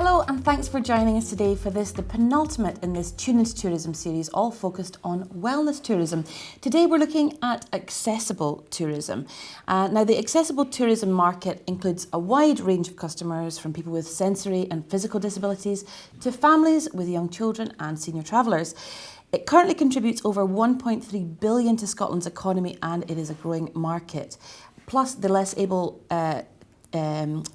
Hello and thanks for joining us today for the penultimate in this Tune Into Tourism series, all focused on wellness tourism. Today we're looking at accessible tourism. Now the accessible tourism market includes a wide range of customers, from people with sensory and physical disabilities to families with young children and senior travellers. It currently contributes over 1.3 billion to Scotland's economy, and it is a growing market. Plus the less able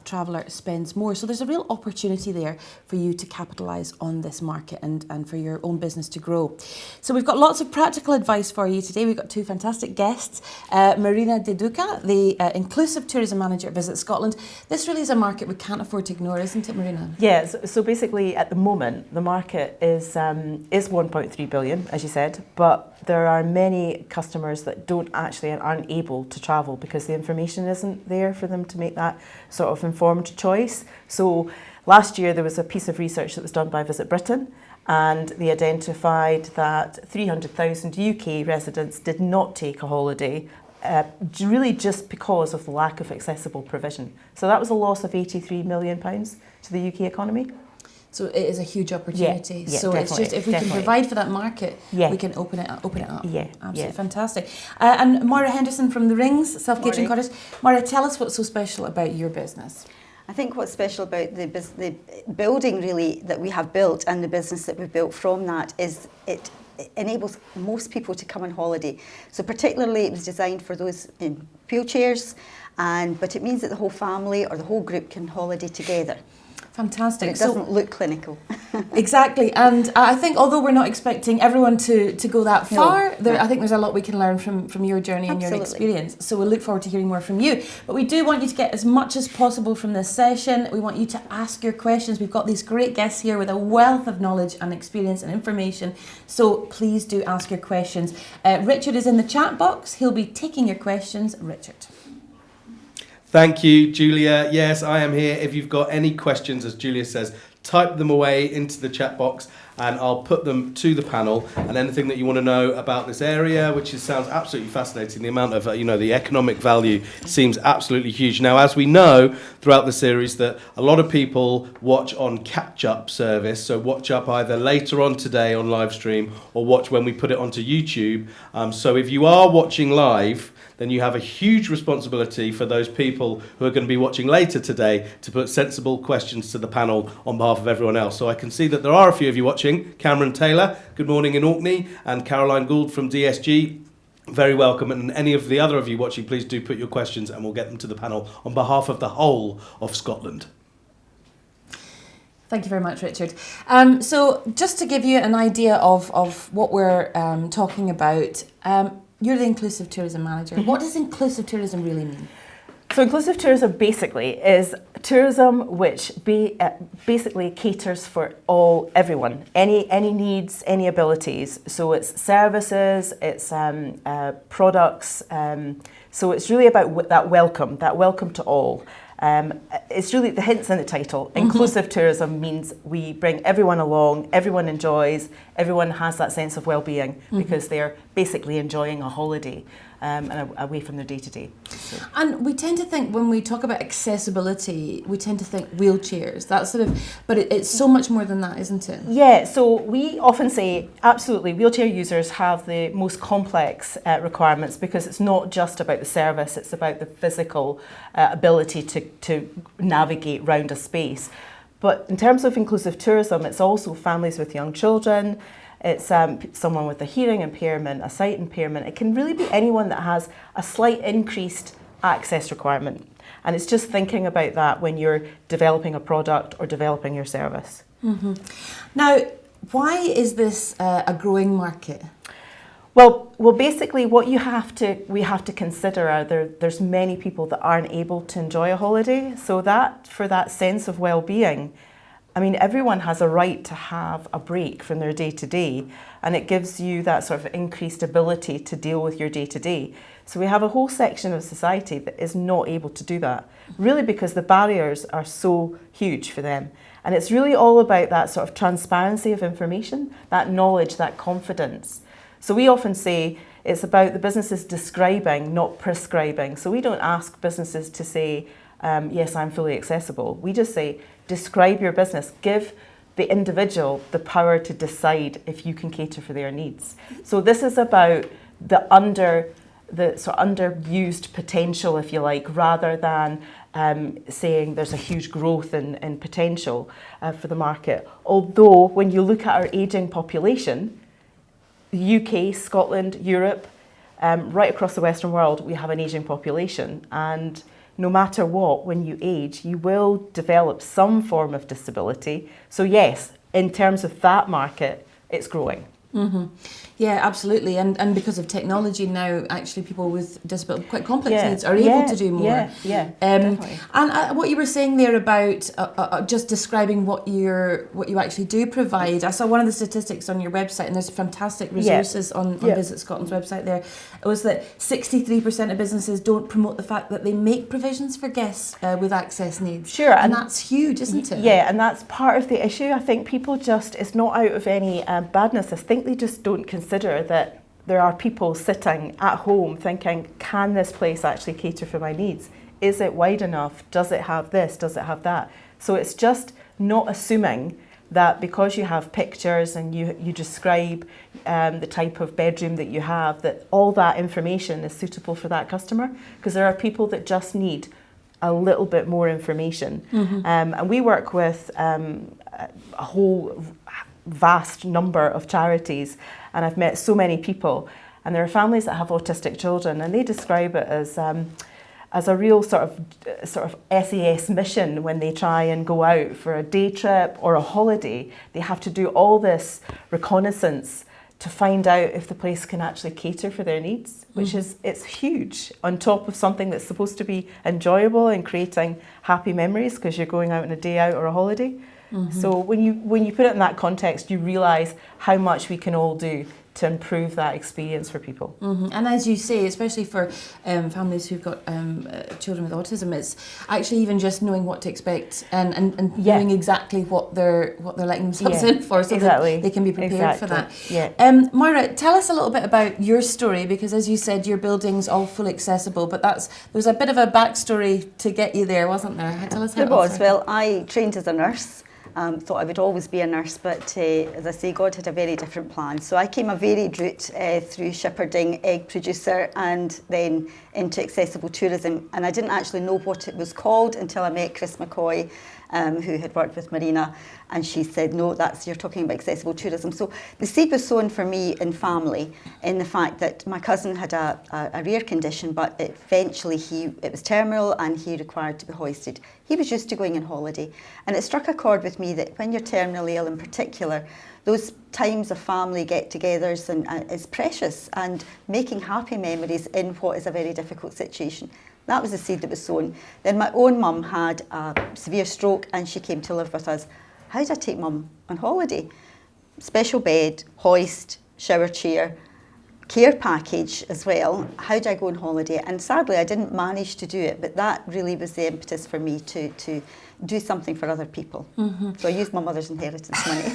traveller spends more. So there's a real opportunity there for you to capitalise on this market and for your own business to grow. So we've got lots of practical advice for you today. We've got two fantastic guests. Marina De Duca, the Inclusive Tourism Manager at Visit Scotland. This really is a market we can't afford to ignore, isn't it, Marina? Yeah, so basically at the moment the market is 1.3 billion, as you said, but there are many customers that aren't able to travel because the information isn't there for them to make that sort of informed choice. So last year there was a piece of research that was done by Visit Britain, and they identified that 300,000 UK residents did not take a holiday really just because of the lack of accessible provision. So that was a loss of £83 million to the UK economy. So it is a huge opportunity. Yeah, so it's just, if we can provide for that market, we can open it up. Yeah, absolutely fantastic. And Maura Henderson from the Rings Self-Catering Cottage. Maura, tell us what's so special about your business. I think what's special about the building really that we have built and the business that we've built from that is it enables most people to come on holiday. So particularly it was designed for those in wheelchairs, but it means that the whole family or the whole group can holiday together. Fantastic. And it doesn't look clinical. Exactly. And I think although we're not expecting everyone to go that far, I think there's a lot we can learn from your journey and your experience. So we'll look forward to hearing more from you. But we do want you to get as much as possible from this session. We want you to ask your questions. We've got these great guests here with a wealth of knowledge and experience and information. So please do ask your questions. Richard is in the chat box. He'll be taking your questions. Richard. Thank you, Julia. Yes, I am here. If you've got any questions, as Julia says, type them away into the chat box and I'll put them to the panel. And anything that you want to know about this area, which sounds absolutely fascinating, the amount of, the economic value seems absolutely huge. Now, as we know throughout the series that a lot of people watch on catch-up service, so watch up either later on today on live stream or watch when we put it onto YouTube. So if you are watching live, then you have a huge responsibility for those people who are going to be watching later today to put sensible questions to the panel on behalf of everyone else. So I can see that there are a few of you watching. Cameron Taylor, good morning in Orkney, and Caroline Gould from DSG, very welcome. And any of the other of you watching, please do put your questions and we'll get them to the panel on behalf of the whole of Scotland. Thank you very much, Richard. So just to give you an idea of what we're talking about, you're the Inclusive Tourism Manager. Mm-hmm. What does inclusive tourism really mean? So inclusive tourism basically is tourism which basically caters for everyone, any needs, any abilities. So it's services, it's products. So it's really about that welcome to all. It's really the hints in the title. Mm-hmm. Inclusive tourism means we bring everyone along, everyone enjoys, everyone has that sense of well-being because they're basically enjoying a holiday and away from their day-to-day. So. And we tend to think, when we talk about accessibility, we tend to think wheelchairs. That's but it's so much more than that, isn't it? Yeah, so we often say, absolutely, wheelchair users have the most complex requirements because it's not just about the service, it's about the physical ability to navigate round a space. But in terms of inclusive tourism, it's also families with young children, it's someone with a hearing impairment, a sight impairment. It can really be anyone that has a slight increased access requirement. And it's just thinking about that when you're developing a product or developing your service. Mm-hmm. Now, why is this a growing market? Well, basically what we have to consider are there's many people that aren't able to enjoy a holiday. So for that sense of well-being, I mean, everyone has a right to have a break from their day-to-day, and it gives you that sort of increased ability to deal with your day-to-day. So we have a whole section of society that is not able to do that, really because the barriers are so huge for them. And it's really all about that sort of transparency of information, that knowledge, that confidence. So we often say it's about the businesses describing, not prescribing. So we don't ask businesses to say, yes, I'm fully accessible. We just say, describe your business, give the individual the power to decide if you can cater for their needs. So this is about the sort of underused potential, if you like, rather than saying there's a huge growth in potential for the market. Although when you look at our ageing population, the UK, Scotland, Europe, right across the Western world, we have an ageing population, and no matter what, when you age, you will develop some form of disability. So yes, in terms of that market, it's growing. Mm-hmm. Yeah, absolutely. And because of technology now, actually people with disability, quite complex needs are able to do more. Definitely. And what you were saying there about just describing what you actually do provide. I saw one of the statistics on your website, and there's fantastic resources on Visit Scotland's website there. It was that 63% of businesses don't promote the fact that they make provisions for guests with access needs. Sure. And that's huge, isn't it? Yeah, and that's part of the issue. I think people just, it's not out of any badness. I think they just don't consider that there are people sitting at home thinking, can this place actually cater for my needs? Is it wide enough? Does it have this? Does it have that? So it's just not assuming that because you have pictures and you describe the type of bedroom that you have, that all that information is suitable for that customer, because there are people that just need a little bit more information. Mm-hmm. And we work with a whole vast number of charities, and I've met so many people, and there are families that have autistic children, and they describe it as a real sort of SAS mission. When they try and go out for a day trip or a holiday, they have to do all this reconnaissance to find out if the place can actually cater for their needs, which is, it's huge, on top of something that's supposed to be enjoyable and creating happy memories because you're going out on a day out or a holiday. Mm-hmm. So when you put it in that context, you realise how much we can all do to improve that experience for people. Mm-hmm. And as you say, especially for families who've got children with autism, it's actually even just knowing what to expect and knowing exactly what they're letting themselves in for, so that they can be prepared for that. Yeah. Moira, tell us a little bit about your story, because as you said, your building's all fully accessible, but there's a bit of a backstory to get you there, wasn't there? Tell us how There was. Well, I trained as a nurse. Thought I would always be a nurse, but as I say, God had a very different plan. So I came a varied route through shepherding, egg producer, and then into accessible tourism. And I didn't actually know what it was called until I met Chris McCoy, who had worked with Marina, and she said, no, you're talking about accessible tourism. So the seed was sown for me in family, in the fact that my cousin had a rare condition, but eventually it was terminal and he required to be hoisted. He was used to going on holiday, and it struck a chord with me that when you're terminally ill in particular, those times of family get-togethers is precious, and making happy memories in what is a very difficult situation. That was the seed that was sown. Then my own mum had a severe stroke and she came to live with us. How did I take mum on holiday? Special bed, hoist, shower chair, care package as well. How do I go on holiday? And sadly, I didn't manage to do it, but that really was the impetus for me to do something for other people. Mm-hmm. So I used my mother's inheritance money.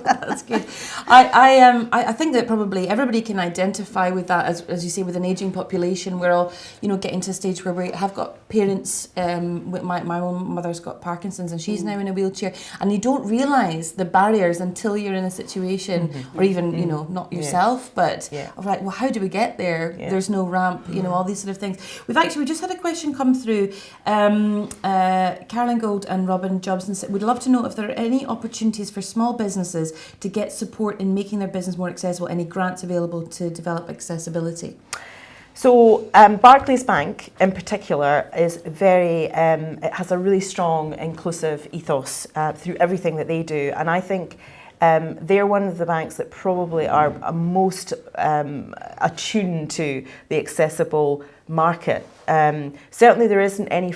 That's good. I think that probably everybody can identify with that, as you say, with an ageing population. We're all, getting to a stage where we have got parents. My own mother's got Parkinson's, and she's now in a wheelchair, and you don't realise the barriers until you're in a situation, or even not yourself, but of like, well, how do we get there? Yeah. There's no ramp, all these sort of things. We just had a question come through. Carolyn Gold and Robin Jobson said, we'd love to know if there are any opportunities for small businesses to get support in making their business more accessible, any grants available to develop accessibility. So Barclays Bank in particular is it has a really strong inclusive ethos through everything that they do, and I think they're one of the banks that probably are most attuned to the accessible market. Certainly there isn't any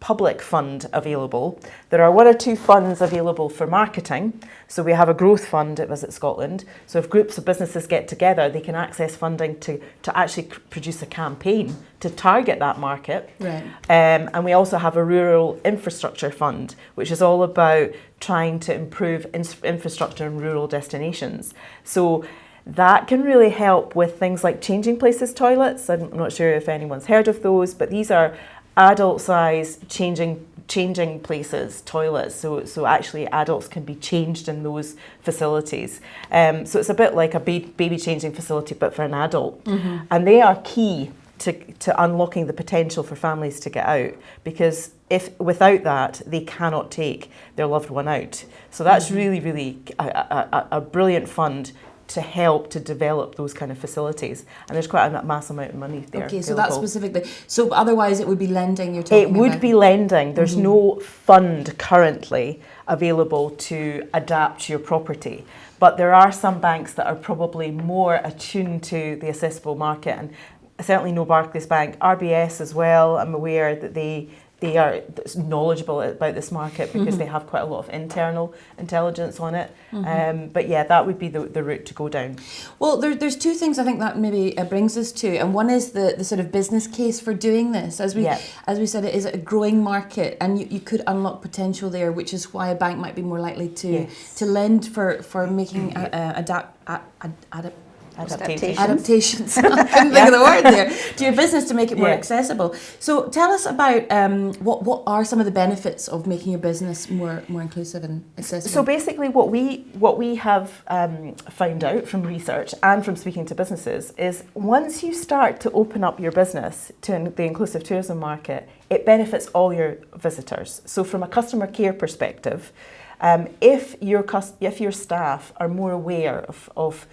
public fund available. There are one or two funds available for marketing. So we have a growth fund at Visit Scotland. So if groups of businesses get together, they can access funding to actually produce a campaign to target that market. Right. And we also have a rural infrastructure fund, which is all about trying to improve infrastructure in rural destinations. So that can really help with things like changing places toilets. I'm not sure if anyone's heard of those, but these are adult size changing places, toilets, so actually adults can be changed in those facilities. So it's a bit like a baby changing facility but for an adult. And they are key to unlocking the potential for families to get out, because if without that they cannot take their loved one out. So that's really a brilliant fund to help to develop those kind of facilities, and there's quite a mass amount of money there. Okay, so available. that's specifically. So otherwise, it would be lending. You're talking It would about. be lending. There's no fund currently available to adapt your property, but there are some banks that are probably more attuned to the accessible market, and certainly no Barclays Bank, RBS as well. I'm aware that they are knowledgeable about this market because they have quite a lot of internal intelligence on it. But yeah, that would be the route to go down. Well, there's two things I think that maybe brings us to, and one is the sort of business case for doing this. As we said, it is a growing market, and you could unlock potential there, which is why a bank might be more likely to lend for making adaptations. I couldn't think of the word there, to your business to make it more accessible. So tell us about what are some of the benefits of making your business more inclusive and accessible. So basically what we have found out from research and from speaking to businesses is once you start to open up your business to the inclusive tourism market, it benefits all your visitors. So from a customer care perspective, if your staff are more aware of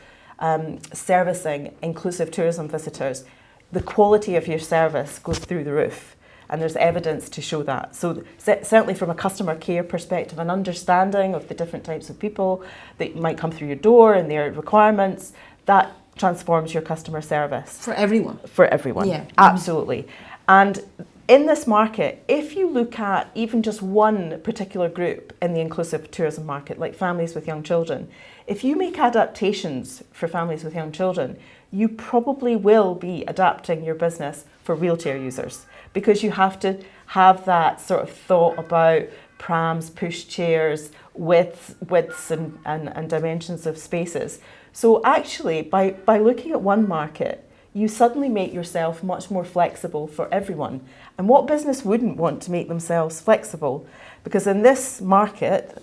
servicing inclusive tourism visitors, the quality of your service goes through the roof, and there's evidence to show that. So certainly from a customer care perspective, an understanding of the different types of people that might come through your door and their requirements, that transforms your customer service. For everyone. For everyone, yeah. Absolutely. And in this market, if you look at even just one particular group in the inclusive tourism market, like families with young children, if you make adaptations for families with young children, you probably will be adapting your business for wheelchair users, because you have to have that sort of thought about prams, push chairs, widths and dimensions of spaces. So actually, by looking at one market, you suddenly make yourself much more flexible for everyone. And what business wouldn't want to make themselves flexible? Because in this market,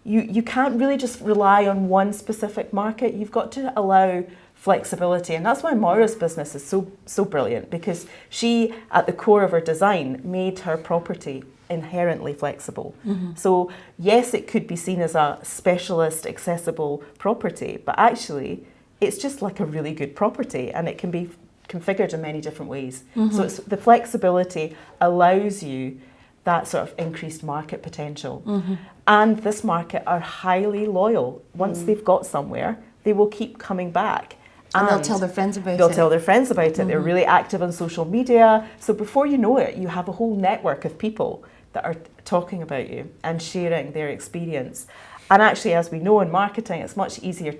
you can't really just rely on one specific market. You've got to allow flexibility. And that's why Moira's business is so brilliant, because she, at the core of her design, made her property inherently flexible. So yes, it could be seen as a specialist accessible property, but actually it's just like a really good property, and it can be configured in many different ways. So it's, the flexibility allows you that sort of increased market potential. And this market are highly loyal. Once they've got somewhere, they will keep coming back. And they'll tell their friends about it. They'll tell their friends about it. They're really active on social media. So before you know it, you have a whole network of people that are talking about you and sharing their experience. And actually, as we know in marketing, it's much easier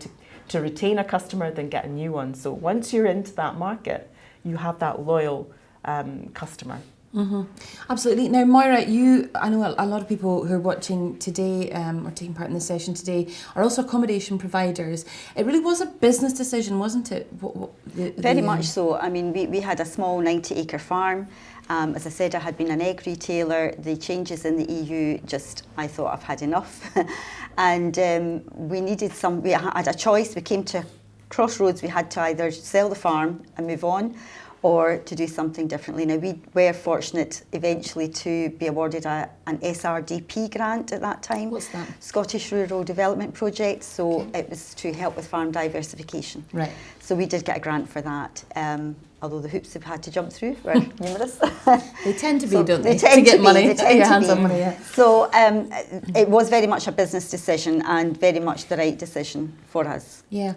to retain a customer than get a new one. So once you're into that market, you have that loyal customer. Absolutely. Now, Moira, I know a lot of people who are watching today or taking part in this session today are also accommodation providers. It really was a business decision, wasn't it? Very much so. I mean, we had a small 90-acre farm. As I said, I had been an egg retailer. The changes in the EU, I thought I've had enough. And we had a choice. We came to a crossroads. We had to either sell the farm and move on, or to do something differently. Now, we were fortunate eventually to be awarded an SRDP grant at that time. What's that? Scottish Rural Development Project. So it was to help with farm diversification. Right. So we did get a grant for that, although the hoops we've had to jump through were numerous. They tend to be, So don't they? tend to get be, money, they tend your to hands be. on money, yeah. So it was very much a business decision and very much the right decision for us. Yeah.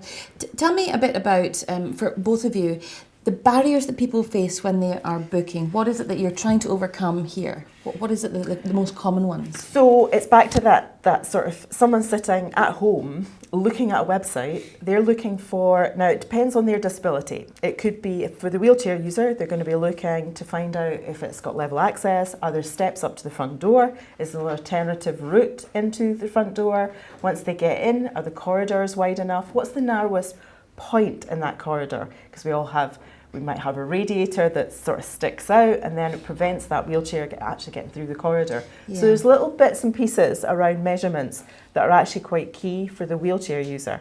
Tell me a bit about, for both of you, the barriers that people face when they are booking. What is it that you're trying to overcome here? What is it the most common ones? So it's back to that sort of someone sitting at home looking at a website. They're looking for, now it depends on their disability. It could be, for the wheelchair user, they're going to be looking to find out if it's got level access, are there steps up to the front door, is there an alternative route into the front door? Once they get in, are the corridors wide enough? What's the narrowest point in that corridor? Because we all have We might have a radiator that sort of sticks out, and then it prevents that wheelchair actually getting through the corridor. Yeah. So there's little bits and pieces around measurements that are actually quite key for the wheelchair user.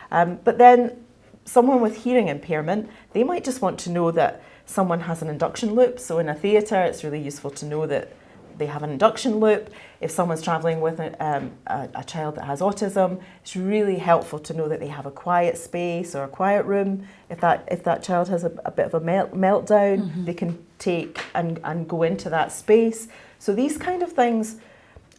But then someone with hearing impairment, they might just want to know that someone has an induction loop. So in a theatre, it's really useful to know that they have an induction loop. If someone's travelling with a child that has autism, it's really helpful to know that they have a quiet space or a quiet room. If that child has a bit of a meltdown, they can take and go into that space. So these kind of things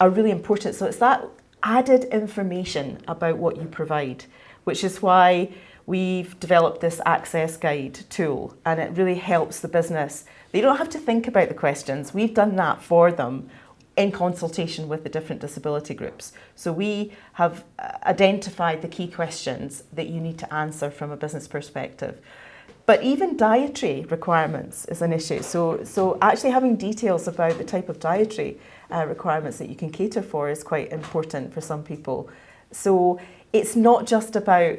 are really important. So it's that added information about what you provide, which is why we've developed this access guide tool, and it really helps the business. They don't have to think about the questions. We've done that for them in consultation with the different disability groups. So we have identified the key questions that you need to answer from a business perspective. But even dietary requirements is an issue. So actually having details about the type of dietary requirements that you can cater for is quite important for some people. So it's not just about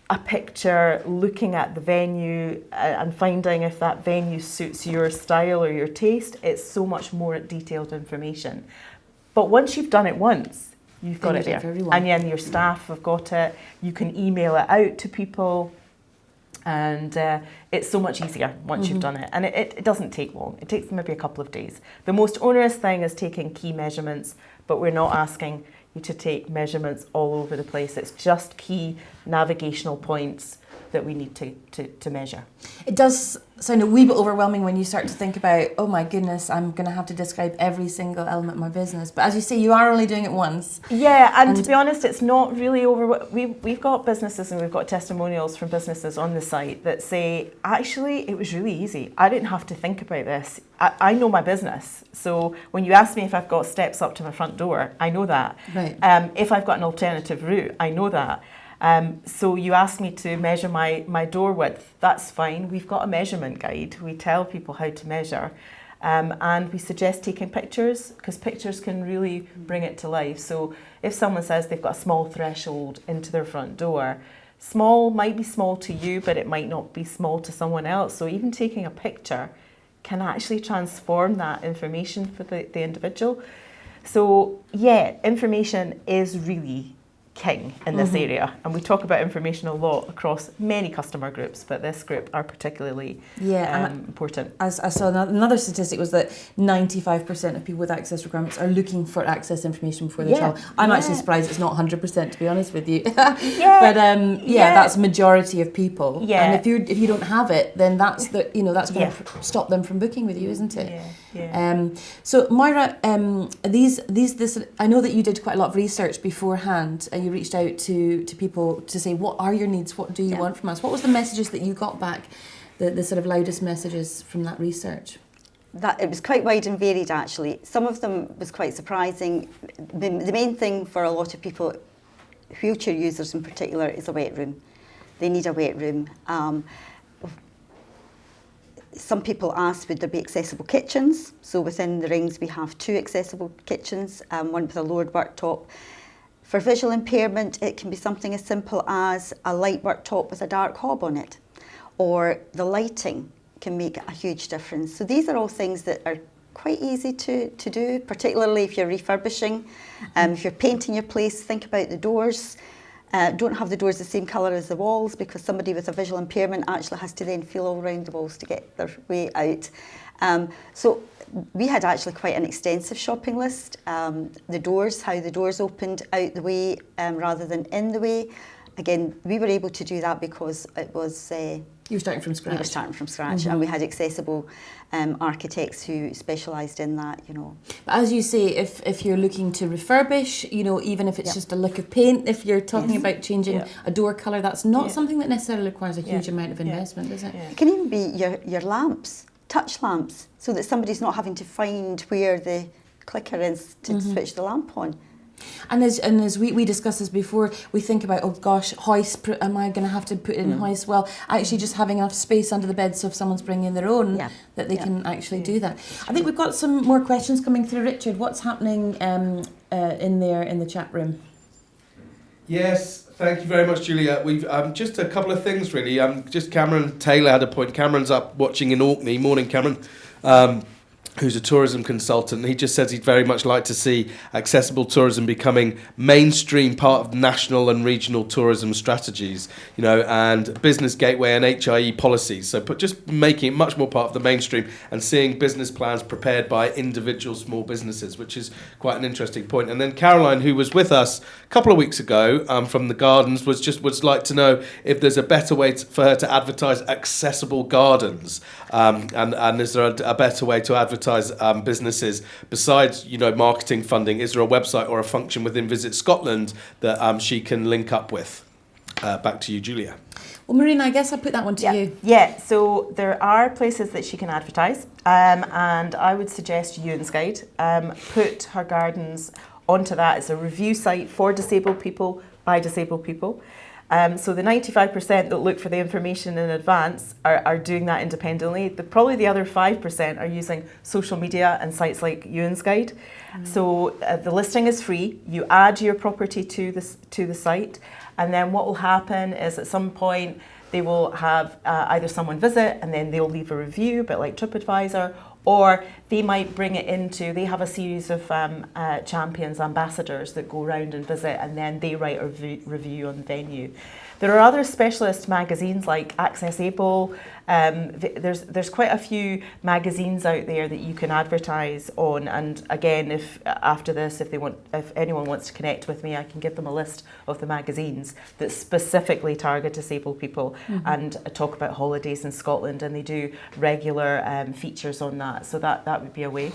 a picture, looking at the venue and finding if that venue suits your style or your taste. It's so much more detailed information. But once you've done it once, you've got it there. And then your staff have got it. You can email it out to people. And it's so much easier once you've done it. And it doesn't take long. It takes maybe a couple of days. The most onerous thing is taking key measurements, but we're not asking you to take measurements all over the place. It's just key navigational points that we need to measure. It does sound a wee bit overwhelming when you start to think about, oh my goodness, I'm going to have to describe every single element of my business. But as you say, you are only doing it once. Yeah, and to be honest, it's not really we've got businesses and we've got testimonials from businesses on the site that say, actually, it was really easy. I didn't have to think about this. I know my business. So when you ask me if I've got steps up to my front door, I know that. Right. If I've got an alternative route, I know that. So you asked me to measure my door width, that's fine. We've got a measurement guide. We tell people how to measure. And we suggest taking pictures, because pictures can really bring it to life. So if someone says they've got a small threshold into their front door, small might be small to you, but it might not be small to someone else. So even taking a picture can actually transform that information for the individual. So yeah, information is really king in this area, and we talk about information a lot across many customer groups, but this group are particularly important. As I saw, another statistic was that 95% of people with access requirements are looking for access information before their child. I'm actually surprised it's not 100%, to be honest with you. But that's majority of people. Yeah. And if you don't have it, then that's that's going to stop them from booking with you, isn't it? Yeah. So Moira, this I know that you did quite a lot of research beforehand. You reached out to people to say, what are your needs? What do you want from us? What was the messages that you got back, the sort of loudest messages from that research? That it was quite wide and varied, actually. Some of them was quite surprising. The main thing for a lot of people, wheelchair users in particular, is a wet room. They need a wet room. Some people asked, would there be accessible kitchens? So within the rings we have 2 accessible kitchens, one with a lowered worktop. For visual impairment, it can be something as simple as a light worktop with a dark hob on it, or the lighting can make a huge difference. So these are all things that are quite easy to do, particularly if you're refurbishing. If you're painting your place, think about the doors. Don't have the doors the same colour as the walls, because somebody with a visual impairment actually has to then feel all around the walls to get their way out. So we had actually quite an extensive shopping list. The doors, how the doors opened out the way rather than in the way. Again, we were able to do that because it was... You were starting from scratch. We were starting from scratch, and we had accessible architects who specialised in that, But as you say, if you're looking to refurbish, even if it's just a lick of paint, if you're talking about changing a door colour, that's not something that necessarily requires a huge amount of investment, is it? Yeah. It can even be your lamps, touch lamps, so that somebody's not having to find where the clicker is to switch the lamp on. And as we discussed this before, we think about, oh gosh, hoist, am I going to have to put in hoist? Well, actually just having enough space under the bed so if someone's bringing their own, that they can actually do that. I think we've got some more questions coming through. Richard, what's happening in the chat room? Yes, thank you very much, Julia. We've just a couple of things really. Just Cameron Taylor had a point. Cameron's up watching in Orkney. Morning, Cameron. Who's a tourism consultant. He just says he'd very much like to see accessible tourism becoming mainstream part of national and regional tourism strategies, and business gateway and HIE policies. So just making it much more part of the mainstream and seeing business plans prepared by individual small businesses, which is quite an interesting point. And then Caroline, who was with us a couple of weeks ago from the Gardens, would like to know if there's a better way for her to advertise accessible gardens, and is there a better way to advertise businesses besides marketing funding? Is there a website or a function within Visit Scotland that she can link up with? Back to you, Julia. Well, Marina, I guess I'll put that one to you. Yeah, so there are places that she can advertise, and I would suggest Ewan's Guide. Put her gardens onto that. It's a review site for disabled people by disabled people. So the 95% that look for the information in advance are doing that independently. Probably the other 5% are using social media and sites like Ewan's Guide. So the listing is free. You add your property to the site, and then what will happen is at some point they will have either someone visit and then they'll leave a review, a bit like TripAdvisor, or they might bring it into, they have a series of champions, ambassadors that go around and visit, and then they write a review on the venue. There are other specialist magazines like Accessible. There's quite a few magazines out there that you can advertise on. And again, if after this, if anyone wants to connect with me, I can give them a list of the magazines that specifically target disabled people and talk about holidays in Scotland. And they do regular features on that. So that would be a way.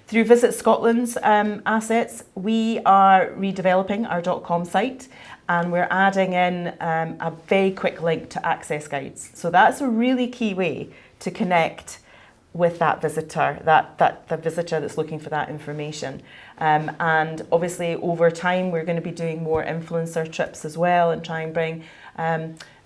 Through Visit Scotland's assets, we are redeveloping our .com site, and we're adding in a very quick link to access guides. So that's a really key way to connect with that visitor, the visitor that's looking for that information. And obviously over time, we're going to be doing more influencer trips as well, and try and bring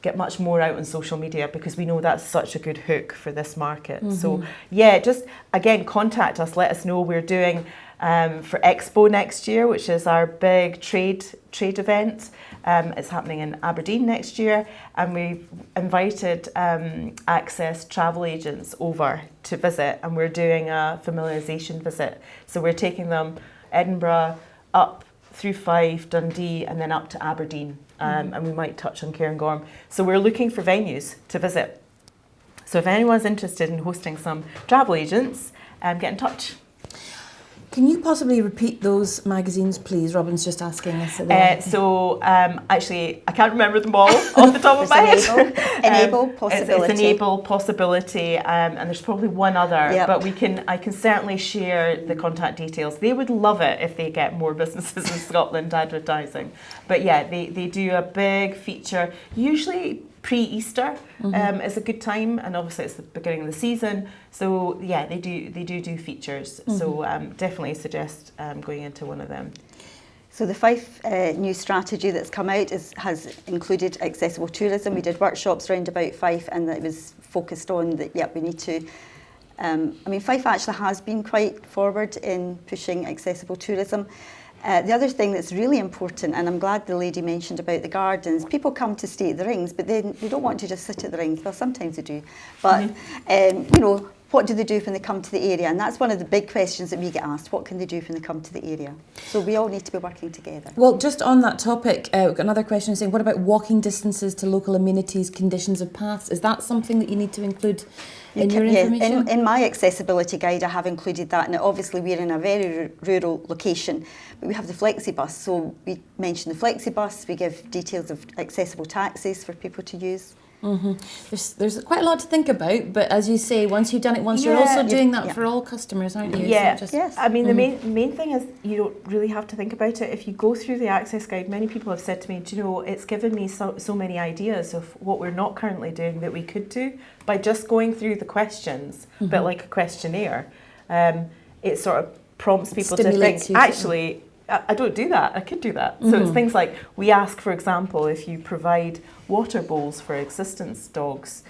get much more out on social media, because we know that's such a good hook for this market. So yeah, just again, contact us, let us know. We're doing for Expo next year, which is our big trade event. It's happening in Aberdeen next year, and we've invited Access travel agents over to visit, and we're doing a familiarisation visit. So we're taking them Edinburgh up through Fife, Dundee, and then up to Aberdeen, and we might touch on Cairngorm. So we're looking for venues to visit. So if anyone's interested in hosting some travel agents, get in touch. Can you possibly repeat those magazines, please? Robin's just asking us. Actually, I can't remember them all off the top of my head. Enable Possibility. It's Enable Possibility, and there's probably one other, but I can certainly share the contact details. They would love it if they get more businesses in Scotland advertising. But yeah, they do a big feature, usually pre-Easter is a good time, and obviously it's the beginning of the season. So yeah, they do features. So definitely suggest going into one of them. So the Fife new strategy that's come out has included accessible tourism. We did workshops round about Fife, and it was focused on that. Yeah, we need to. Fife actually has been quite forward in pushing accessible tourism. The other thing that's really important, and I'm glad the lady mentioned about the gardens, people come to stay at the Rings, but then they don't want to just sit at the Rings. Well, sometimes they do. But, what do they do when they come to the area? And that's one of the big questions that we get asked. What can they do when they come to the area? So we all need to be working together. Well, just on that topic, we've got another question saying, what about walking distances to local amenities, conditions of paths? Is that something that you need to include in your information? In my accessibility guide, I have included that. Now, obviously, we're in a very rural location, but we have the flexibus. So we mention the flexibus. We give details of accessible taxis for people to use. There's quite a lot to think about, but as you say, once you've done it once, you're also doing that for all customers, aren't you? Yes. I mean, the main thing is you don't really have to think about it. If you go through the access guide, many people have said to me, do you know, it's given me so many ideas of what we're not currently doing that we could do by just going through the questions, a bit like a questionnaire. It sort of prompts people to think, actually, I don't do that, I could do that. So it's things like, we ask, for example, if you provide water bowls for existence dogs,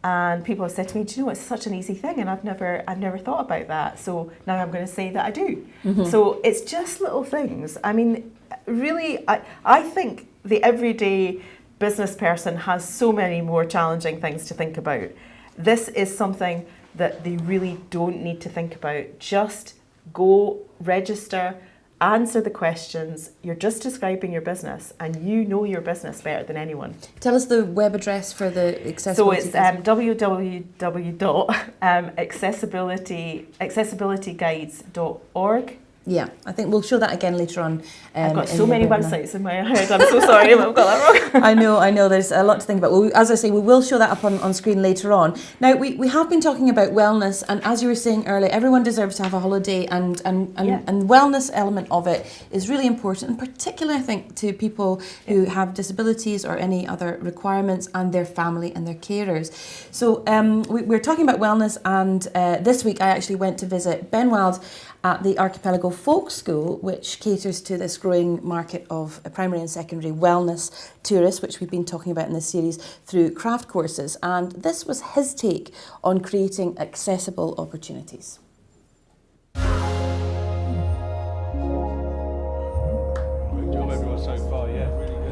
And people have said to me, do you know, it's such an easy thing, and I've never thought about that. So now I'm going to say that I do. So it's just little things. I mean, really, I think the everyday business person has so many more challenging things to think about. This is something that they really don't need to think about. Just go register, answer the questions. You're just describing your business, and you know your business better than anyone. Tell us the web address for the accessibility. So it's www.accessibilityguides.org. Yeah, I think we'll show that again later on. I've got in so the many webinar. websites in my head. I'm so sorry if I've got that wrong. I know. There's a lot to think about. Well, as I say, we will show that up on screen later on. Now, we have been talking about wellness, and as you were saying earlier, everyone deserves to have a holiday, and wellness element of it is really important, and particularly, I think, to people who have disabilities or any other requirements, and their family and their carers. So we're talking about wellness, and this week I actually went to visit Ben Wild at the Archipelago Folk School, which caters to this growing market of primary and secondary wellness tourists, which we've been talking about in this series through craft courses. And this was his take on creating accessible opportunities.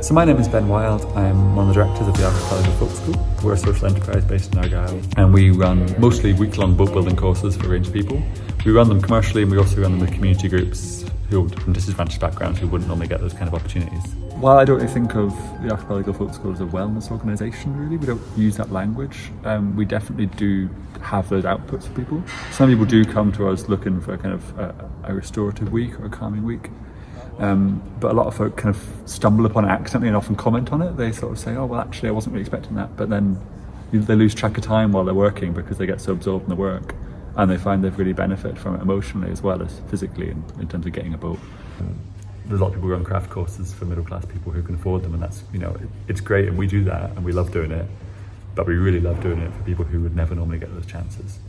So my name is Ben Wild. I'm one of the directors of the Archipelago Folk School. We're a social enterprise based in Argyll, and we run mostly week-long boat building courses for a range of people. We run them commercially, and we also run them with community groups who are from disadvantaged backgrounds who wouldn't normally get those kind of opportunities. While I don't really think of the Archipelago Folk School as a wellness organisation, really, we don't use that language. We definitely do have those outputs for people. Some people do come to us looking for a kind of a restorative week or a calming week. But a lot of folk kind of stumble upon it accidentally and often comment on it. They sort of say, oh, well, actually, I wasn't really expecting that. But then they lose track of time while they're working because they get so absorbed in the work. And they find they've really benefited from it emotionally as well as physically in terms of getting a boat. There's a lot of people who run craft courses for middle class people who can afford them. And that's, it's great. And we do that and we love doing it. But we really love doing it for people who would never normally get those chances.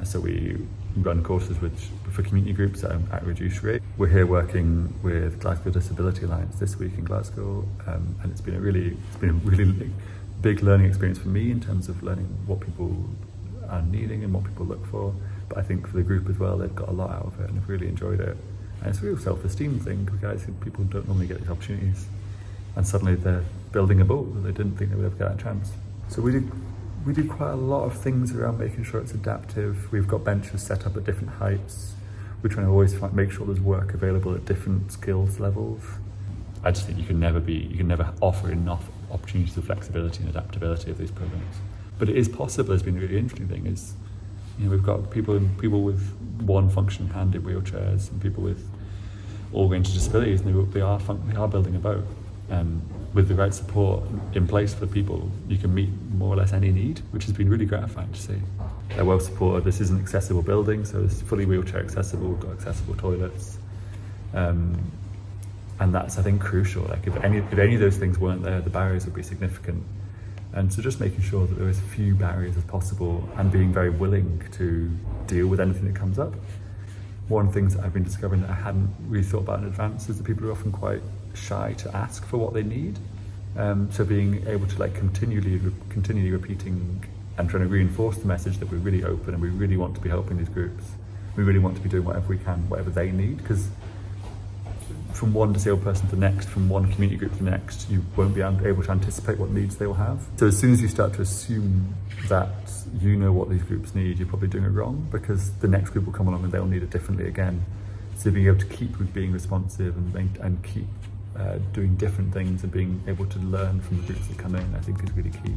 So we run courses for community groups at a reduced rate. We're here working with Glasgow Disability Alliance this week in Glasgow, and it's been a really big learning experience for me in terms of learning what people are needing and what people look for. But I think for the group as well, they've got a lot out of it and have really enjoyed it. And it's a real self-esteem thing because people don't normally get these opportunities, and suddenly they're building a boat that they didn't think they would ever get that chance. So we do quite a lot of things around making sure it's adaptive. We've got benches set up at different heights. We're trying to always make sure there's work available at different skills levels. I just think you can never offer enough opportunities for flexibility and adaptability of these programs. But it is possible. It's been a really interesting thing. Is we've got people with one functioning hand in wheelchairs and people with all range of disabilities, and they are building a boat. With the right support in place for people, you can meet more or less any need, which has been really gratifying to see. They're well supported. This is an accessible building, so it's fully wheelchair accessible. We've got accessible toilets, and that's, I think, crucial. Like if any of those things weren't there, the barriers would be significant. And so just making sure that there is as few barriers as possible and being very willing to deal with anything that comes up. One of the things that I've been discovering that I hadn't really thought about in advance is that people are often quite shy to ask for what they need. So being able to continually repeating and trying to reinforce the message that we're really open and we really want to be helping these groups. We really want to be doing whatever we can, whatever they need, because from one disabled person to the next, from one community group to the next, you won't be able to anticipate what needs they will have. So as soon as you start to assume that you know what these groups need, you're probably doing it wrong, because the next group will come along and they'll need it differently again. So being able to keep being responsive and keep doing different things and being able to learn from the groups that come in, I think is really key.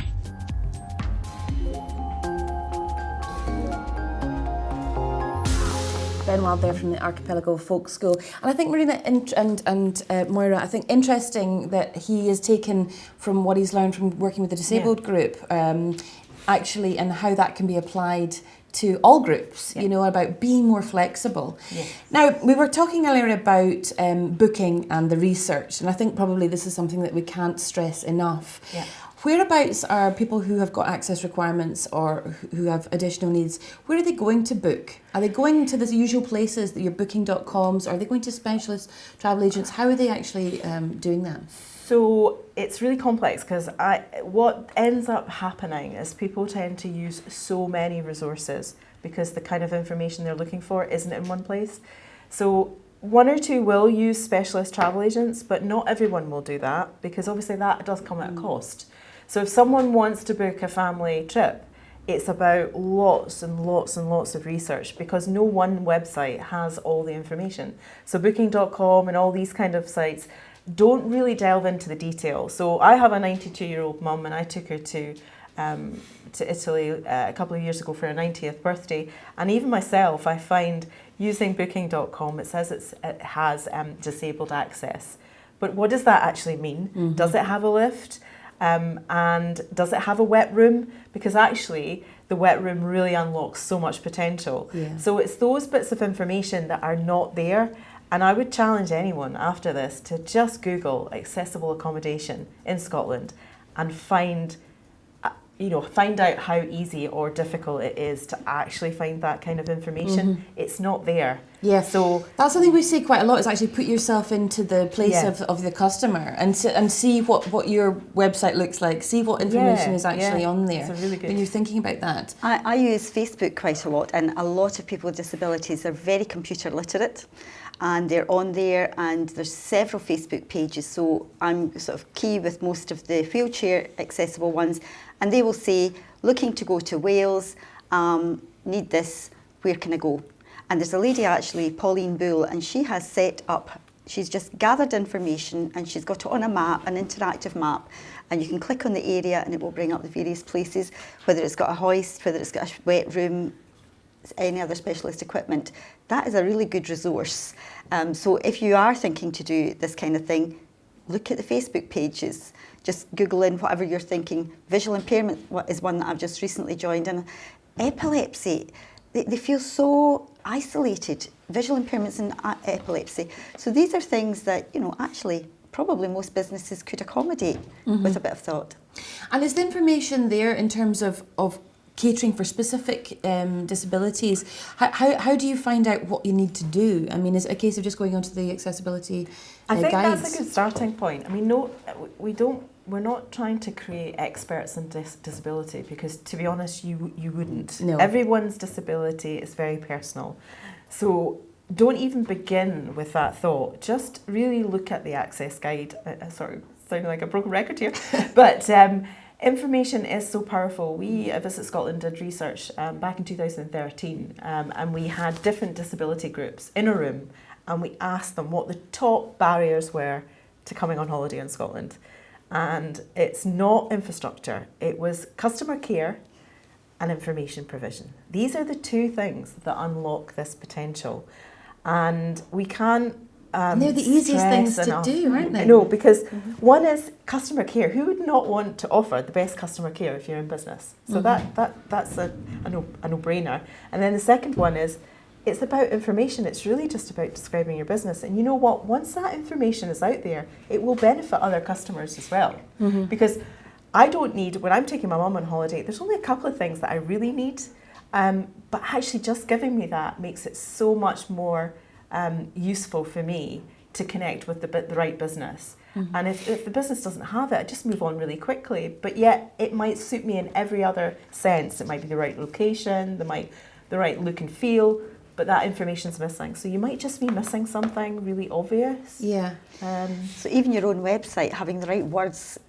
Ben Wild there from the Archipelago Folk School. And I think Marina and Moira, I think interesting that he has taken from what he's learned from working with the disabled group, actually, and how that can be applied to all groups, about being more flexible. Yes. Now, we were talking earlier about booking and the research, and I think probably this is something that we can't stress enough. Yeah. Whereabouts are people who have got access requirements or who have additional needs, where are they going to book? Are they going to the usual places, your booking.coms? Are they going to specialist travel agents? How are they actually doing that? So it's really complex because what ends up happening is people tend to use so many resources because the kind of information they're looking for isn't in one place. So one or two will use specialist travel agents, but not everyone will do that because obviously that does come at a cost. So if someone wants to book a family trip, it's about lots and lots and lots of research because no one website has all the information. So booking.com and all these kind of sites don't really delve into the detail. So I have a 92-year-old mum and I took her to Italy a couple of years ago for her 90th birthday. And even myself, I find using booking.com, it says it has disabled access. But what does that actually mean? Does it have a lift? And does it have a wet room? Because actually the wet room really unlocks so much potential. Yeah. So it's those bits of information that are not there. And I would challenge anyone after this to just Google accessible accommodation in Scotland and find out how easy or difficult it is to actually find that kind of information. It's not there. Yeah, so that's something we say quite a lot, is actually put yourself into the place Yeah. of the customer and see what your website looks like, see what information is actually on there. It's a really good. When you're thinking about that. I use Facebook quite a lot, and a lot of people with disabilities are very computer literate, and they're on there, and there's several Facebook pages, so I'm sort of key with most of the wheelchair accessible ones, and they will say, looking to go to Wales, need this, where can I go? And there's a lady actually, Pauline Bull, and she has set up, she's just gathered information and she's got it on a map, an interactive map, and you can click on the area and it will bring up the various places, whether it's got a hoist, whether it's got a wet room, any other specialist equipment. That is a really good resource. So if you are thinking to do this kind of thing, look at the Facebook pages. Just Google in whatever you're thinking. Visual impairment is one that I've just recently joined, and epilepsy, they feel so isolated. Visual impairments and epilepsy. So these are things that, actually probably most businesses could accommodate with a bit of thought. And is the information there in terms of catering for specific disabilities? How do you find out what you need to do? I mean, is it a case of just going onto the accessibility I think guides? that's a good starting point. I mean, we're not trying to create experts in disability because, to be honest, you wouldn't. No. Everyone's disability is very personal. So don't even begin with that thought. Just really look at the access guide. Sorry, sounding like a broken record here. But information is so powerful. We at Visit Scotland did research back in 2013 and we had different disability groups in a room and we asked them what the top barriers were to coming on holiday in Scotland. And it's not infrastructure, it was customer care and information provision. These are the two things that unlock this potential. And we can't and they're the easiest things to do, aren't they? No, because one is customer care. Who would not want to offer the best customer care if you're in business? So that's a no-brainer. And then the second one is, it's about information. It's really just about describing your business. And you know what? Once that information is out there, it will benefit other customers as well. Because I don't need, when I'm taking my mum on holiday, there's only a couple of things that I really need. But actually just giving me that makes it so much more useful for me to connect with the right business. And if the business doesn't have it, I just move on really quickly. But yet it might suit me in every other sense. It might be the right location, the right look and feel, but that information's missing. So you might just be missing something really obvious. Yeah. So even your own website, having the right words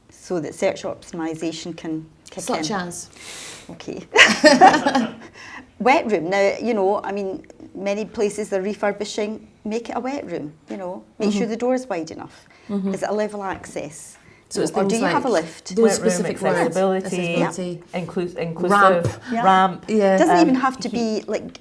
so that search optimization can kick in. Such as? Okay. Wet room. Now, I mean, many places they're refurbishing, make it a wet room, Make sure the door is wide enough. Is it a level access? So it's or do things you like have a lift? those Wet room, specific words. accessibility, inclusive, Ramp. Yeah. It doesn't even have to be like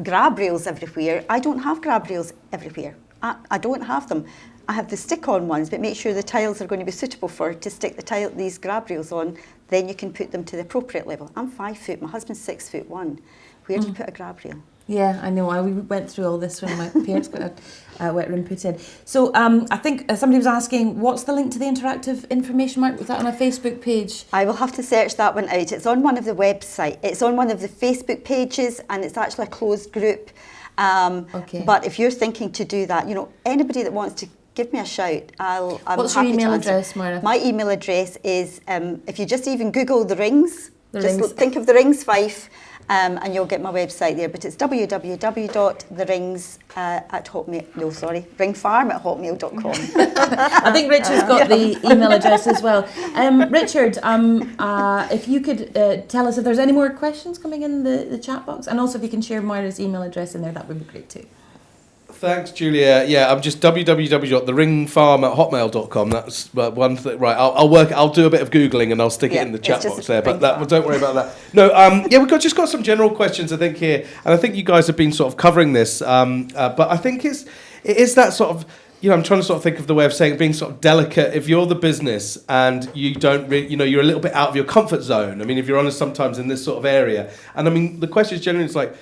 grab rails everywhere. I don't have grab rails everywhere. I don't have them. I have the stick-on ones, but make sure the tiles are going to be suitable to stick these grab rails on. Then you can put them to the appropriate level. I'm 5 foot. My husband's 6'1". Where do you put a grab rail? Yeah, I know. We went through all this when my parents got a wet room put in. So I think somebody was asking, what's the link to the interactive information, Mark? Was that on a Facebook page? I will have to search that one out. It's on one of the website. It's on one of the Facebook pages, and it's actually a closed group. Okay. But if you're thinking to do that, anybody that wants to give me a shout. I'm What's your happy to email answer. address, Moira? My email address is, if you just even Google the Rings, The just Rings. think of the Rings Fife, and you'll get my website there. But it's ringfarm@hotmail.com. I think Richard's got the email address as well. Richard, if you could tell us if there's any more questions coming in the chat box, and also if you can share Moira's email address in there, that would be great too. Thanks, Julia. Yeah, I'm just www.theringfarm@hotmail.com. That's one thing. Right, I'll do a bit of Googling and I'll stick it in the chat box there. But don't worry about that. No, we've just got some general questions, I think, here. And I think you guys have been sort of covering this. But I think it is that sort of, I'm trying to sort of think of the way of saying it, being sort of delicate. If you're the business and you don't you're a little bit out of your comfort zone. I mean, if you're honest sometimes in this sort of area. And I mean, the question is generally, it's like,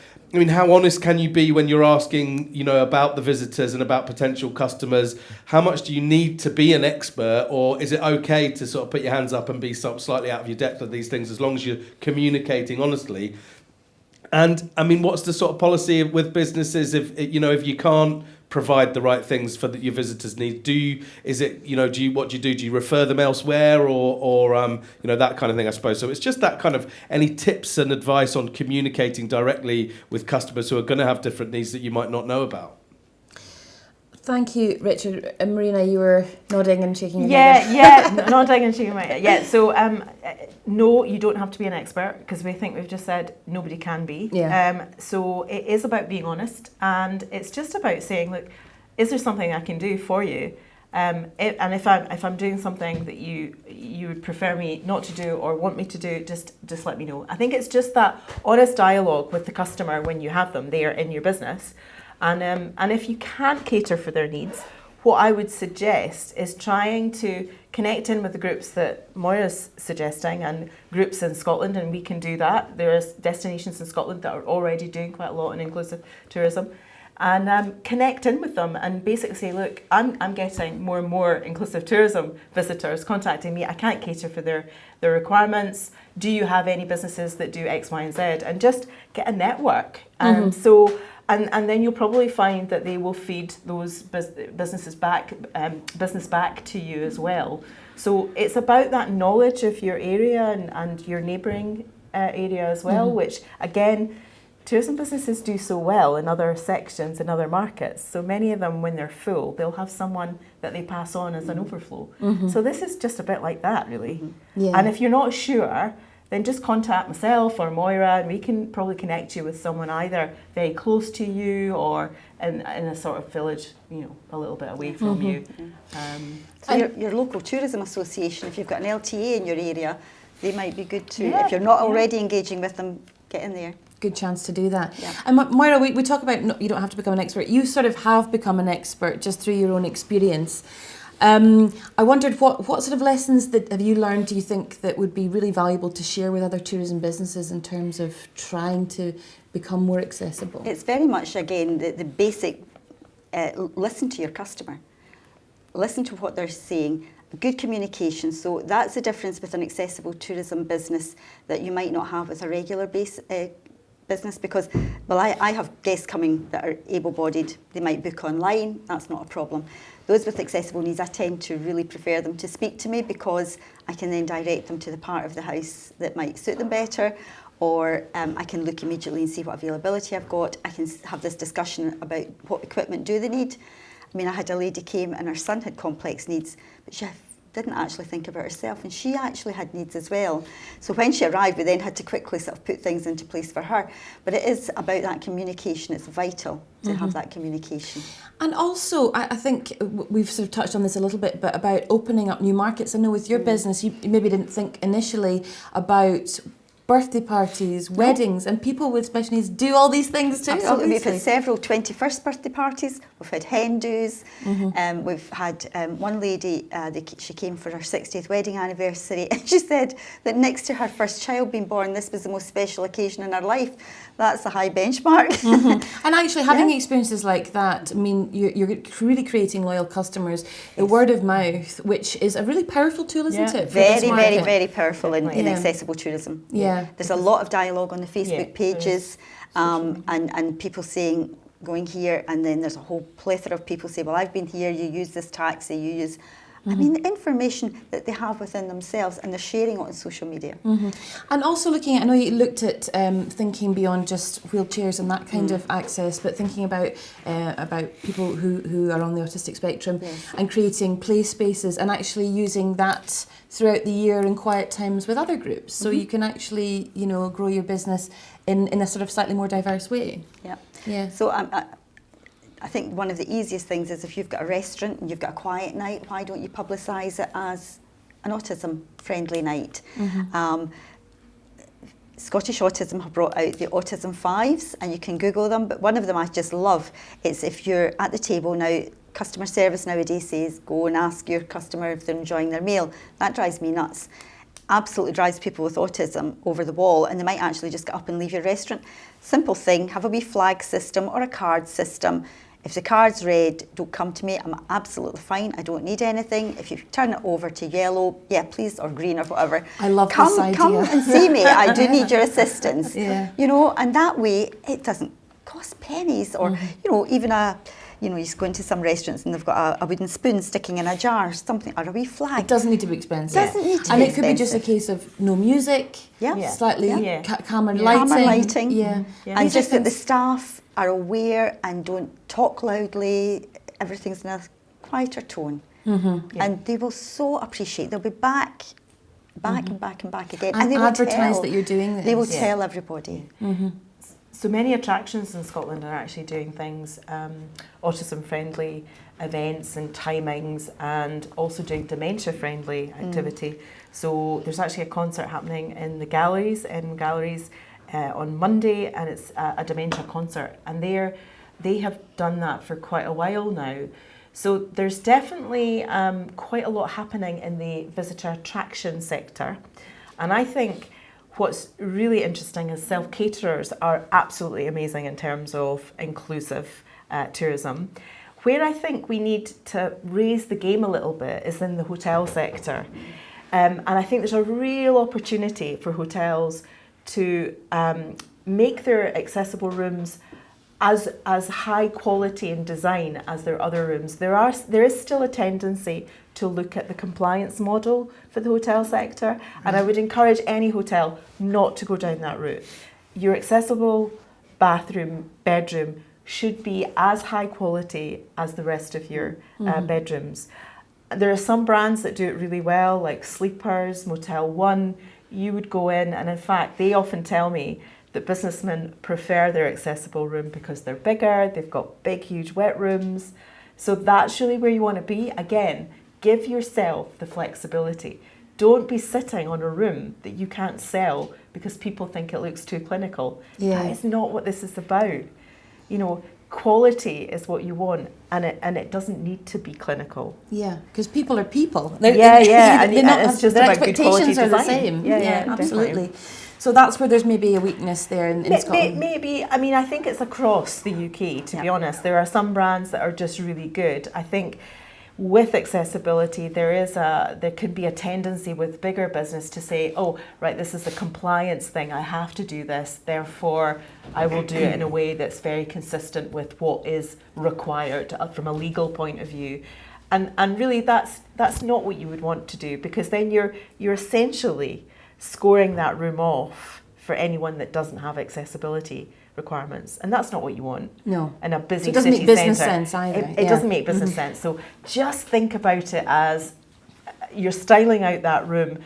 how honest can you be when you're asking, about the visitors and about potential customers? How much do you need to be an expert, or is it okay to sort of put your hands up and be slightly out of your depth with these things as long as you're communicating honestly? And I mean, what's the sort of policy with businesses if you can't provide the right things for your visitors' needs? What do you do? Do you refer them elsewhere, or that kind of thing, I suppose? So it's just that kind of, any tips and advice on communicating directly with customers who are going to have different needs that you might not know about. Thank you, Richard. Marina, you were nodding and shaking your head. Yeah, nodding and shaking my head. Yeah, so no, you don't have to be an expert, because we've just said nobody can be. Yeah. So it is about being honest, and it's just about saying, look, is there something I can do for you? And if I'm doing something that you would prefer me not to do or want me to do, just let me know. I think it's just that honest dialogue with the customer when you have them there in your business. And if you can't cater for their needs, what I would suggest is trying to connect in with the groups that Moira's suggesting, and groups in Scotland, and we can do that. There are destinations in Scotland that are already doing quite a lot in inclusive tourism. And connect in with them and basically say, look, I'm getting more and more inclusive tourism visitors contacting me. I can't cater for their requirements. Do you have any businesses that do X, Y, and Z? And just get a network. And then you'll probably find that they will feed those business back to you as well. So it's about that knowledge of your area and your neighbouring area as well, which again, tourism businesses do so well in other sections, in other markets. So many of them, when they're full, they'll have someone that they pass on as an overflow. So this is just a bit like that, really. Yeah. And if you're not sure, then just contact myself or Moira, and we can probably connect you with someone either very close to you or in a sort of village, a little bit away from you. So your local tourism association, if you've got an LTA in your area, they might be good too. If you're not already engaging with them, get in there. Good chance to do that. Yeah. And Moira, we talk about you don't have to become an expert. You sort of have become an expert just through your own experience. I wondered what sort of lessons that have you learned, do you think, that would be really valuable to share with other tourism businesses in terms of trying to become more accessible? It's very much, again, the basic, listen to your customer. Listen to what they're saying. Good communication. So that's the difference with an accessible tourism business that you might not have with a regular business, because, I have guests coming that are able-bodied. They might book online. That's not a problem. Those with accessible needs, I tend to really prefer them to speak to me, because I can then direct them to the part of the house that might suit them better, or I can look immediately and see what availability I've got. I can have this discussion about what equipment do they need. I mean, I had a lady came and her son had complex needs, but she didn't actually think about herself, and she actually had needs as well. So when she arrived, we then had to quickly sort of put things into place for her. But it is about that communication. It's vital to have that communication. And also, I think we've sort of touched on this a little bit, but about opening up new markets. I know with your business, you maybe didn't think initially about birthday parties, weddings, and people with special needs do all these things too. Absolutely. Obviously. We've had several 21st birthday parties. We've had hen do's. We've had one lady, she came for her 60th wedding anniversary, and she said that next to her first child being born, this was the most special occasion in her life. That's a high benchmark. And actually having experiences like that, I mean, you're really creating loyal customers. The word of mouth, which is a really powerful tool, isn't it? Very, very, very powerful in accessible tourism. Yeah. There's a lot of dialogue on the Facebook pages, and people saying, going here, and then there's a whole plethora of people say, well, I've been here, you use this taxi, you use... I mean, the information that they have within themselves, and they're sharing it on social media. And also looking at, I know you looked at thinking beyond just wheelchairs and that kind of access, but thinking about people who are on the autistic spectrum, and creating play spaces and actually using that throughout the year in quiet times with other groups. So you can actually, you know, grow your business in a sort of slightly more diverse way. Yeah. So I think one of the easiest things is if you've got a restaurant and you've got a quiet night, why don't you publicise it as an autism-friendly night? Scottish Autism have brought out the Autism Fives, and you can Google them, but one of them I just love is if you're at the table now, customer service nowadays says, go and ask your customer if they're enjoying their meal. That drives me nuts. Absolutely drives people with autism over the wall, and they might actually just get up and leave your restaurant. Simple thing, have a wee flag system or a card system. If the card's red, don't come to me, I'm absolutely fine, I don't need anything. If you turn it over to yellow, yeah, please, or green or whatever. I love this idea. Come and see me, I do need your assistance. Yeah. You know, and that way, it doesn't cost pennies, or, you know, even you go into some restaurants and they've got a wooden spoon sticking in a jar, something, or a wee flag. It doesn't need to be expensive. Doesn't need to and be it could be just a case of no music, slightly calmer lighting. Calmer lighting. Yeah. And just that the staff are aware and don't talk loudly, everything's in a quieter tone. And they will so appreciate, they'll be back and back and back again. And they advertise will that you're doing this. They will tell everybody. So many attractions in Scotland are actually doing things, autism-friendly events and timings, and also doing dementia-friendly activity. So there's actually a concert happening in the galleries, on Monday, and it's a dementia concert. And they have done that for quite a while now. So there's definitely quite a lot happening in the visitor attraction sector. And I think what's really interesting is self-caterers are absolutely amazing in terms of inclusive tourism. Where I think we need to raise the game a little bit is in the hotel sector. And I think there's a real opportunity for hotels to make their accessible rooms as high quality in design as their other rooms. There is still a tendency to look at the compliance model for the hotel sector, and I would encourage any hotel not to go down that route. Your accessible bathroom, bedroom should be as high quality as the rest of your bedrooms. There are some brands that do it really well, like Sleepers, Motel One. You would go in, and in fact, they often tell me that businessmen prefer their accessible room because they're bigger, they've got big, huge wet rooms. So that's really where you want to be. Again, give yourself the flexibility. Don't be sitting on a room that you can't sell because people think it looks too clinical. Yeah. That is not what this is about. You know, quality is what you want, and it doesn't need to be clinical. Yeah, because people are people. And it's just about good quality expectations are the design. same. Yeah, absolutely. So that's where there's maybe a weakness there in Scotland. Maybe, I mean, I think it's across the UK, to be honest. There are some brands that are just really good. I think with accessibility, there could be a tendency with bigger business to say, oh, right, this is a compliance thing, I have to do this, therefore I will do it in a way that's very consistent with what is required from a legal point of view. And really that's not what you would want to do, because then you're essentially scoring that room off for anyone that doesn't have accessibility requirements, and that's not what you want. No. In a busy So it doesn't city make business centre. sense either. It doesn't make business sense. So just think about it as you're styling out that room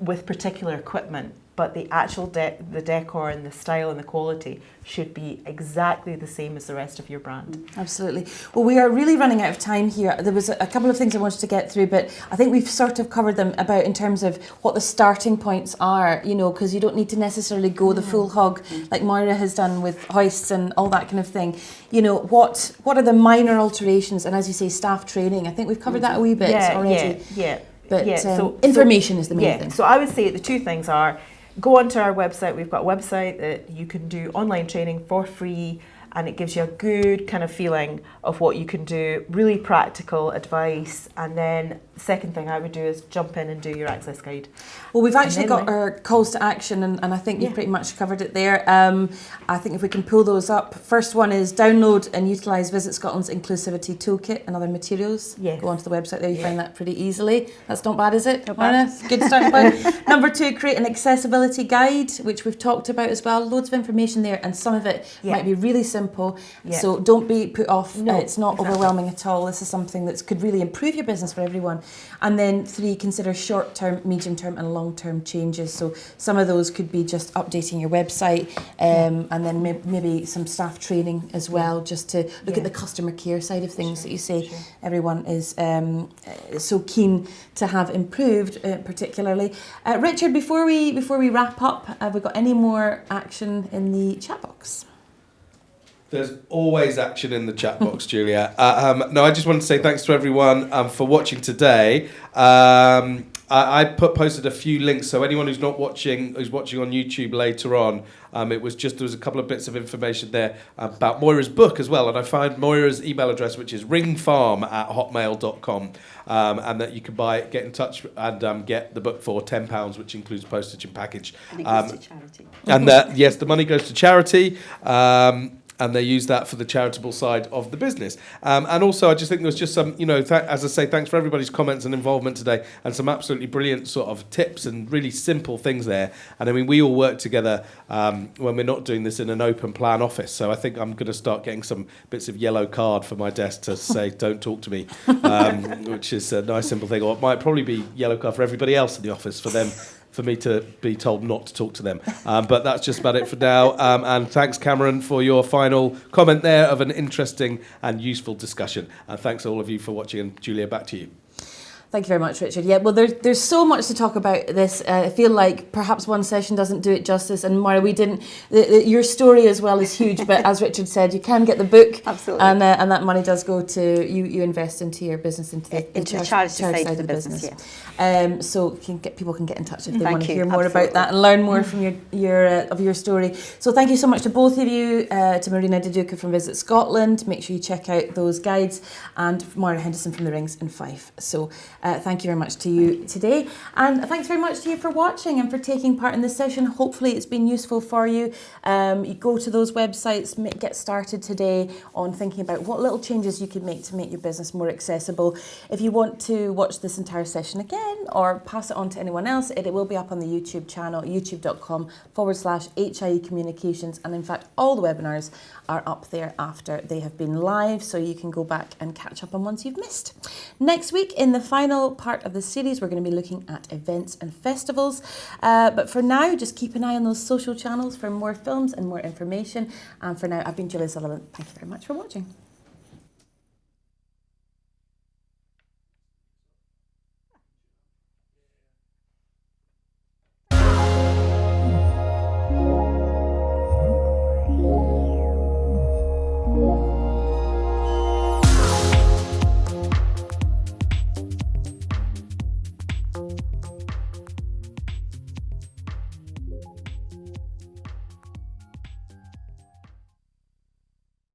with particular equipment, but the actual the decor and the style and the quality should be exactly the same as the rest of your brand. Absolutely. Well, we are really running out of time here. There was a couple of things I wanted to get through, but I think we've sort of covered them about in terms of what the starting points are, you know, because you don't need to necessarily go the full hog like Moira has done with hoists and all that kind of thing. You know, what are the minor alterations, and as you say, staff training. I think we've covered that a wee bit already. But So information is the main thing. So I would say the two things are, go onto our website. We've got a website that you can do online training for free, and it gives you a good kind of feeling of what you can do, really practical advice. And then the second thing I would do is jump in and do your access guide. Well, we've actually then, got our calls to action, and I think you've pretty much covered it there. I think if we can pull those up. First one is download and utilise Visit Scotland's Inclusivity Toolkit and other materials. Yes. Go onto the website there, you find that pretty easily. That's not bad, is it? Not bad. Good starting point. Number 2, create an accessibility guide, which we've talked about as well. Loads of information there, and some of it might be really simple. Yeah. So don't be put off. No, It's not overwhelming at all. This is something that could really improve your business for everyone. And then 3, consider short-term, medium-term and long-term changes. So some of those could be just updating your website, and then maybe some staff training as well, just to look at the customer care side of things that you say everyone is so keen to have improved, particularly. Richard, before we wrap up, have we got any more action in the chat box? There's always action in the chat box, Julia. No, I just want to say thanks to everyone for watching today. I posted a few links, so anyone who's watching on YouTube later on, there was a couple of bits of information there about Moira's book as well, and I find Moira's email address, which is ringfarm@hotmail.com, and that you can get in touch and get the book for £10, which includes postage and package. And it goes to charity. And yes, the money goes to charity. And they use that for the charitable side of the business. And also, I just think there was just some, as I say, thanks for everybody's comments and involvement today, and some absolutely brilliant sort of tips and really simple things there. And I mean, we all work together when we're not doing this in an open plan office. So I think I'm going to start getting some bits of yellow card for my desk to say, don't talk to me, which is a nice, simple thing. Or it might probably be yellow card for everybody else in the office, for me to be told not to talk to them. But that's just about it for now. And thanks, Cameron, for your final comment there of an interesting and useful discussion. And thanks all of you for watching. And Julia, back to you. Thank you very much, Richard. Yeah, well, there's so much to talk about this. I feel like perhaps one session doesn't do it justice. And Moira, your story as well is huge. But as Richard said, you can get the book. Absolutely. And that money does go to, you invest into your business, into the charity side of the business. So people can get in touch if they want to hear Absolutely. more about that and learn more from your story. So thank you so much to both of you, to Marina Deduca from Visit Scotland. Make sure you check out those guides, and Moira Henderson from the Rings in Fife. So thank you very much to you today, and thanks very much to you for watching and for taking part in this session. Hopefully it's been useful for you. You go to those websites, get started today on thinking about what little changes you can make to make your business more accessible. If you want to watch this entire session again or pass it on to anyone else, it will be up on the YouTube channel, youtube.com/HIE Communications, and in fact all the webinars are up there after they have been live, so you can go back and catch up on ones you've missed. Next week, in the final part of the series, we're going to be looking at events and festivals. But for now, just keep an eye on those social channels for more films and more information. And for now, I've been Julia Sullivan. Thank you very much for watching.